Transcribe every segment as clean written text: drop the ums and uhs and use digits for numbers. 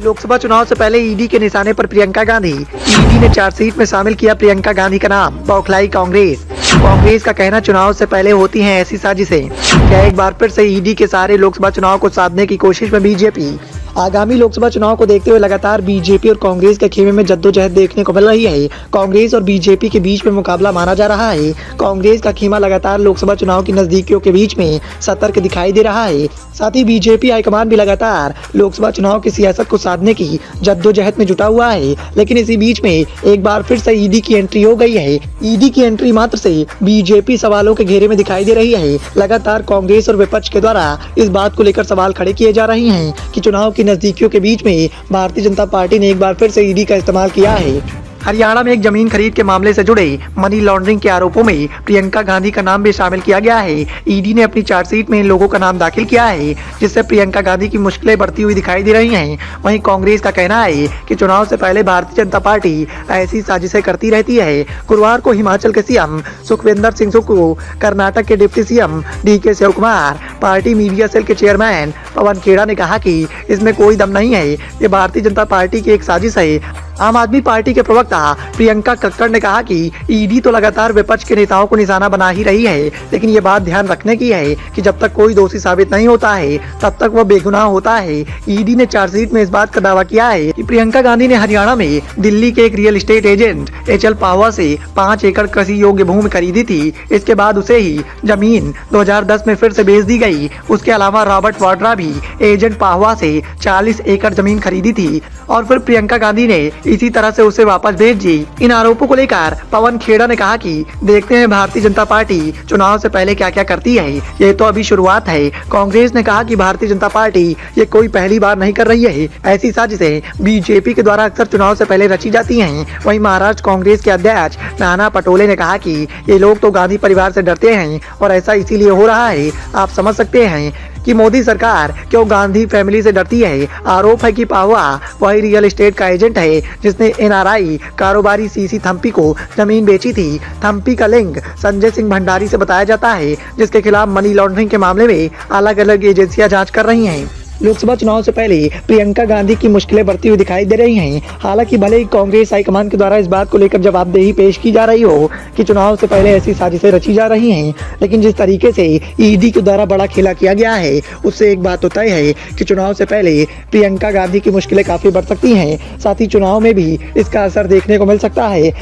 लोकसभा चुनाव से पहले ईडी के निशाने पर प्रियंका गांधी। ईडी ने चार्जशीट में शामिल किया प्रियंका गांधी का नाम। बौखलाई कांग्रेस। कांग्रेस का कहना चुनाव से पहले होती हैं ऐसी साजिशें। क्या एक बार फिर से ईडी के सहारे लोकसभा चुनाव को साधने की कोशिश में बीजेपी? आगामी लोकसभा चुनाव को देखते हुए लगातार बीजेपी और कांग्रेस के खेमे में जद्दोजहद देखने को मिल रही है। कांग्रेस और बीजेपी के बीच में मुकाबला माना जा रहा है। कांग्रेस का खेमा लगातार लोकसभा चुनाव की नजदीकियों के बीच में सतर्क दिखाई दे रहा है। साथ ही बीजेपी हाईकमान भी लगातार लोकसभा चुनाव की सियासत को साधने की जद्दोजहद में जुटा हुआ है। लेकिन इसी बीच में एक बार फिर से ईडी की एंट्री हो गई है। ईडी की एंट्री मात्र से बीजेपी सवालों के घेरे में दिखाई दे रही है। लगातार कांग्रेस और विपक्ष के द्वारा इस बात को लेकर सवाल खड़े किए जा रहे हैं कि चुनाव की नजदीकियों के बीच में भारतीय जनता पार्टी ने एक बार फिर से ईडी का इस्तेमाल किया है। हरियाणा में एक जमीन खरीद के मामले से जुड़े मनी लॉन्ड्रिंग के आरोपों में प्रियंका गांधी का नाम भी शामिल किया गया है। ईडी ने अपनी चार्जशीट में इन लोगों का नाम दाखिल किया है, जिससे प्रियंका गांधी की मुश्किलें बढ़ती हुई दिखाई दे रही हैं। वहीं कांग्रेस का कहना है कि चुनाव से पहले भारतीय जनता पार्टी ऐसी साजिशें करती रहती है। गुरुवार को हिमाचल के सीएम सुखविंदर सिंह सुक्खू, कर्नाटक के deputy CM DK Shivakumar, party media cell के चेयरमैन पवन खेड़ा ने कहा कि इसमें कोई दम नहीं है, ये भारतीय जनता पार्टी की एक साजिश है। आम आदमी पार्टी के प्रवक्ता प्रियंका कक्कड़ ने कहा कि ईडी तो लगातार विपक्ष के नेताओं को निशाना बना ही रही है, लेकिन ये बात ध्यान रखने की है कि जब तक कोई दोषी साबित नहीं होता है तब तक वह बेगुनाह होता है। ईडी ने चार्जशीट में इस बात का दावा किया है कि प्रियंका गांधी ने हरियाणा में दिल्ली के एक real estate agent HL Pahwa से 5 एकड़ कृषि योग्य भूमि खरीदी थी। इसके बाद उसे ही जमीन 2010 में फिर से बेच दी गई। उसके अलावा रॉबर्ट वाड्रा भी एजेंट पाहवा से 40 एकड़ जमीन खरीदी थी और फिर प्रियंका गांधी ने इसी तरह से उसे वापस भेज दी। इन आरोपों को लेकर पवन खेड़ा ने कहा कि देखते हैं भारतीय जनता पार्टी चुनाव से पहले क्या क्या करती है, ये तो अभी शुरुआत है। कांग्रेस ने कहा कि भारतीय जनता पार्टी ये कोई पहली बार नहीं कर रही है। ऐसी साजिशें बीजेपी के द्वारा अक्सर चुनाव से पहले रची जाती हैं। वहीं महाराष्ट्र कांग्रेस के अध्यक्ष नाना पटोले ने कहा कि ये लोग तो गांधी परिवार से डरते हैं और ऐसा इसीलिए हो रहा है। आप समझ सकते हैं कि मोदी सरकार क्यों गांधी फैमिली से डरती है। आरोप है कि पाहवा वही रियल एस्टेट का एजेंट है जिसने एनआरआई कारोबारी सीसी थम्पी को जमीन बेची थी। थम्पी का लिंक संजय सिंह भंडारी से बताया जाता है, जिसके खिलाफ मनी लॉन्ड्रिंग के मामले में अलग अलग एजेंसियां जांच कर रही हैं। लोकसभा चुनाव से पहले प्रियंका गांधी की मुश्किलें बढ़ती हुई दिखाई दे रही हैं। हालांकि भले ही कांग्रेस हाईकमान के द्वारा इस बात को लेकर जवाबदेही पेश की जा रही हो कि चुनाव से पहले ऐसी साजिशें रची जा रही हैं, लेकिन जिस तरीके से ईडी के द्वारा बड़ा खेला किया गया है उससे एक बात तो तय है कि चुनाव से पहले प्रियंका गांधी की मुश्किलें काफी बढ़ सकती हैं। साथ ही चुनाव में भी इसका असर देखने को मिल सकता है।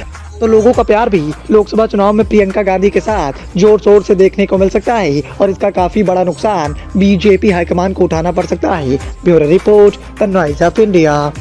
तो लोगों का प्यार भी लोकसभा चुनाव में प्रियंका गांधी के साथ जोर शोर से देखने को मिल सकता है और इसका काफी बड़ा नुकसान बीजेपी हाईकमान को उठाना पड़ सकता है। Bureau report, the noise of India.